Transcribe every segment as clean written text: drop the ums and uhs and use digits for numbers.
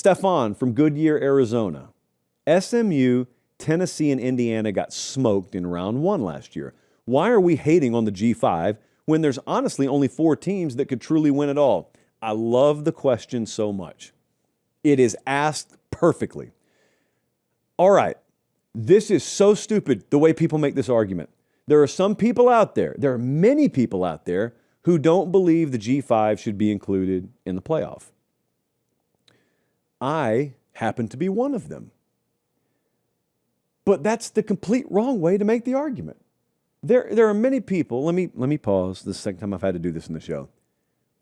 Stefan from Goodyear, Arizona. SMU, Tennessee, and Indiana got smoked in round 1 last year. Why are we hating on the G5 when there's honestly only 4 teams that could truly win it all? I love the question so much. It is asked perfectly. All right, this is so stupid the way people make this argument. There are some people out there, there are many people out there who don't believe the G5 should be included in the playoff. I happen to be one of them. But that's the complete wrong way to make the argument. There are many people, let me pause. This is the second time I've had to do this in the show.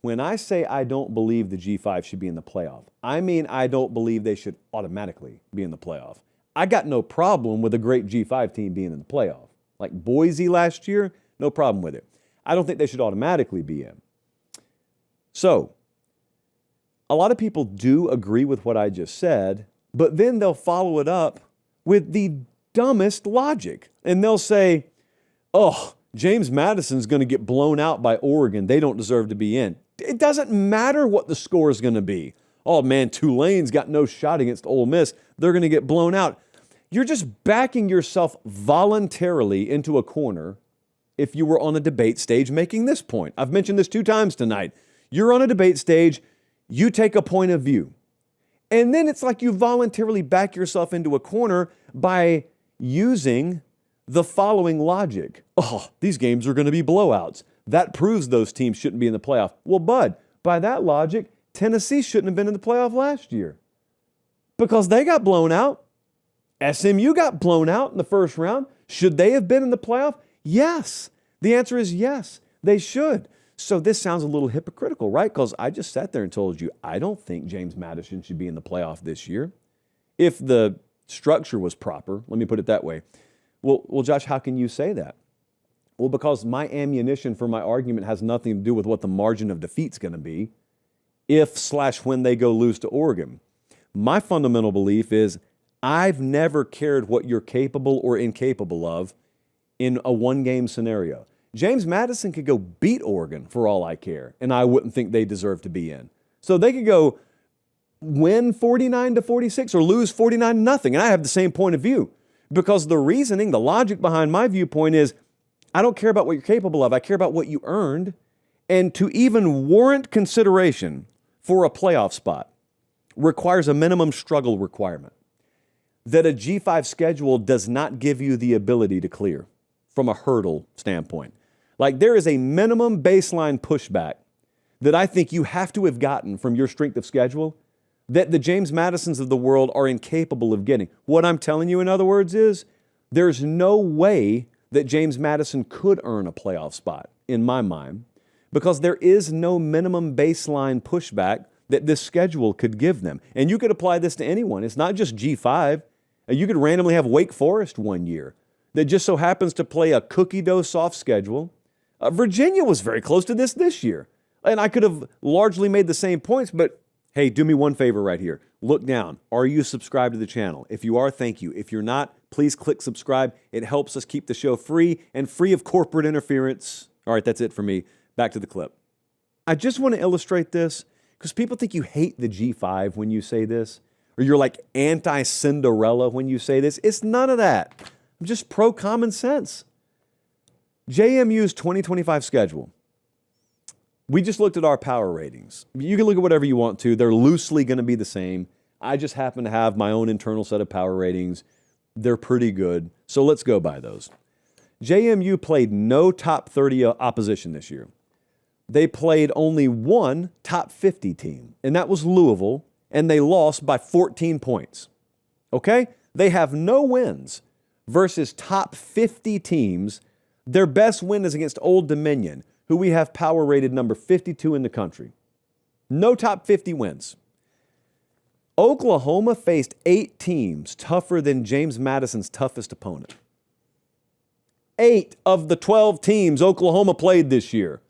When I say I don't believe the G5 should be in the playoff, I mean I don't believe they should automatically be in the playoff. I got no problem with a great G5 team being in the playoff. Like Boise last year, no problem with it. I don't think they should automatically be in. So, a lot of people do agree with what I just said, but then they'll follow it up with the dumbest logic. And they'll say, oh, James Madison's going to get blown out by Oregon. They don't deserve to be in. It doesn't matter what the score is going to be. Oh, man, Tulane's got no shot against Ole Miss. They're going to get blown out. You're just backing yourself voluntarily into a corner if you were on a debate stage making this point. I've mentioned this 2 times tonight. You're on a debate stage. You take a point of view. And then it's like you voluntarily back yourself into a corner by using the following logic. Oh, these games are going to be blowouts. That proves those teams shouldn't be in the playoff. Well, bud, by that logic, Tennessee shouldn't have been in the playoff last year because they got blown out. SMU got blown out in the first round. Should they have been in the playoff? Yes. The answer is yes, they should. So this sounds a little hypocritical, right? Because I just sat there and told you I don't think James Madison should be in the playoff this year. If the structure was proper, let me put it that way. Well, Josh, how can you say that? Well, because my ammunition for my argument has nothing to do with what the margin of defeat's going to be if/when they go lose to Oregon. My fundamental belief is I've never cared what you're capable or incapable of in a one-game scenario. James Madison could go beat Oregon for all I care, and I wouldn't think they deserve to be in. So they could go win 49-46 or lose 49-0, and I have the same point of view. Because the reasoning, the logic behind my viewpoint is, I don't care about what you're capable of, I care about what you earned. And to even warrant consideration for a playoff spot requires a minimum struggle requirement that a G5 schedule does not give you the ability to clear from a hurdle standpoint. Like there is a minimum baseline pushback that I think you have to have gotten from your strength of schedule that the James Madisons of the world are incapable of getting. What I'm telling you, in other words, is there's no way that James Madison could earn a playoff spot, in my mind, because there is no minimum baseline pushback that this schedule could give them. And you could apply this to anyone. It's not just G5. You could randomly have Wake Forest one year that just so happens to play a cookie dough soft schedule. Virginia was very close to this year. And I could have largely made the same points, but hey, do me one favor right here. Look down. Are you subscribed to the channel? If you are, thank you. If you're not, please click subscribe. It helps us keep the show free and free of corporate interference. All right, that's it for me. Back to the clip. I just want to illustrate this because people think you hate the G5 when you say this, or you're like anti-Cinderella when you say this. It's none of that. I'm just pro-common sense. JMU's 2025 schedule. We just looked at our power ratings. You can look at whatever you want to. They're loosely going to be the same. I just happen to have my own internal set of power ratings. They're pretty good. So let's go by those. JMU played no top 30 opposition this year. They played only one top 50 team, and that was Louisville, and they lost by 14 points. Okay? They have no wins versus top 50 teams. Their best win is against Old Dominion, who we have power rated number 52 in the country. No top 50 wins. Oklahoma faced 8 teams tougher than James Madison's toughest opponent. 8 of the 12 teams Oklahoma played this year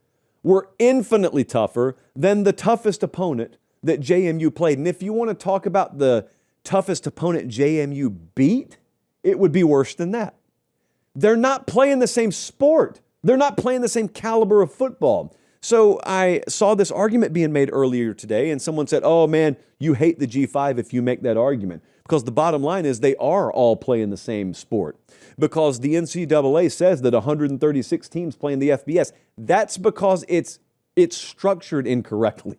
were infinitely tougher than the toughest opponent that JMU played. And if you want to talk about the toughest opponent JMU beat, it would be worse than that. They're not playing the same sport. They're not playing the same caliber of football. So I saw this argument being made earlier today, and someone said, oh man, you hate the G5 if you make that argument. Because the bottom line is they are all playing the same sport. Because the NCAA says that 136 teams play in the FBS. That's because it's structured incorrectly.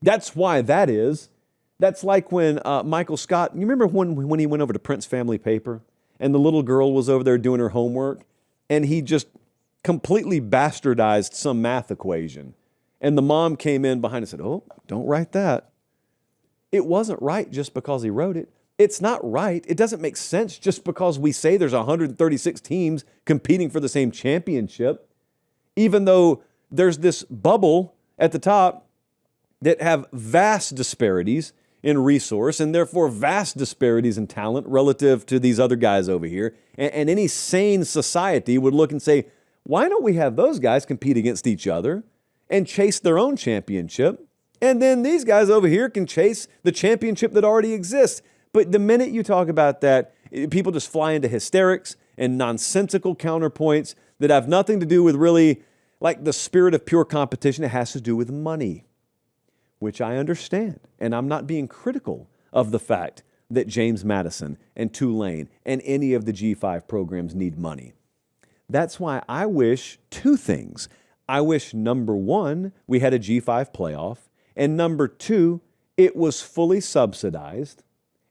That's why that is. That's like when Michael Scott, you remember when he went over to Prince Family Paper and the little girl was over there doing her homework and he just completely bastardized some math equation. And the mom came in behind and said, oh, don't write that. It wasn't right just because he wrote it. It's not right. It doesn't make sense just because we say there's 136 teams competing for the same championship, even though there's this bubble at the top that have vast disparities in resource and therefore vast disparities in talent relative to these other guys over here. And any sane society would look and say, why don't we have those guys compete against each other and chase their own championship? And then these guys over here can chase the championship that already exists. But the minute you talk about that, people just fly into hysterics and nonsensical counterpoints that have nothing to do with really like the spirit of pure competition. It has to do with money, which I understand. And I'm not being critical of the fact that James Madison and Tulane and any of the G5 programs need money. That's why I wish two things. I wish, number one, we had a G5 playoff, and number two, it was fully subsidized.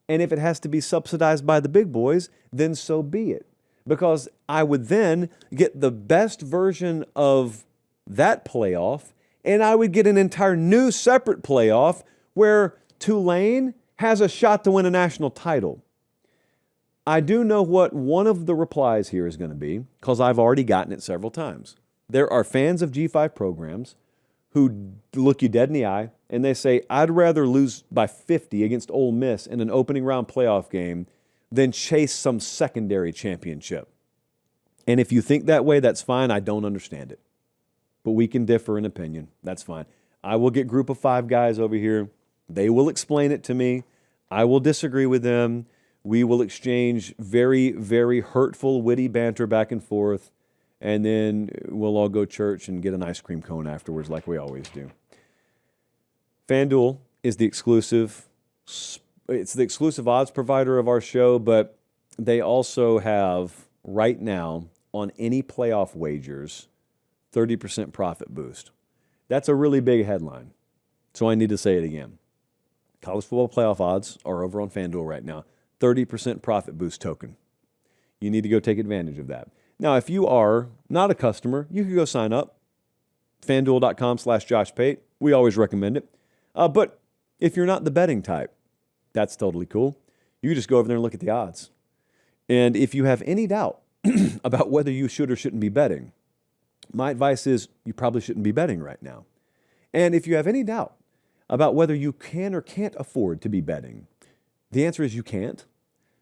And if it has to be subsidized by the big boys, then so be it. Because I would then get the best version of that playoff, and I would get an entire new separate playoff where Tulane has a shot to win a national title. I do know what one of the replies here is going to be, because I've already gotten it several times. There are fans of G5 programs who look you dead in the eye and they say, I'd rather lose by 50 against Ole Miss in an opening round playoff game than chase some secondary championship. And if you think that way, that's fine. I don't understand it. But we can differ in opinion. That's fine. I will get group of 5 guys over here. They will explain it to me. I will disagree with them. We will exchange very, very hurtful, witty banter back and forth. And then we'll all go church and get an ice cream cone afterwards like we always do. FanDuel is the exclusive odds provider of our show, but they also have right now on any playoff wagers 30% profit boost. That's a really big headline, so I need to say it again. College football playoff odds are over on FanDuel right now. 30% profit boost token. You need to go take advantage of that. Now, if you are not a customer, you can go sign up. FanDuel.com/Josh Pate. We always recommend it. But if you're not the betting type, that's totally cool. You can just go over there and look at the odds. And if you have any doubt about whether you should or shouldn't be betting, my advice is you probably shouldn't be betting right now. And if you have any doubt about whether you can or can't afford to be betting, the answer is you can't.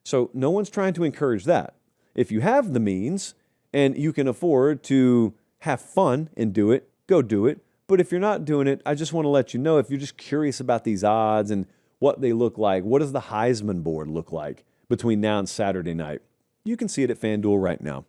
So no one's trying to encourage that. If you have the means and you can afford to have fun and do it, go do it. But if you're not doing it, I just want to let you know, if you're just curious about these odds and what they look like, what does the Heisman board look like between now and Saturday night? You can see it at FanDuel right now.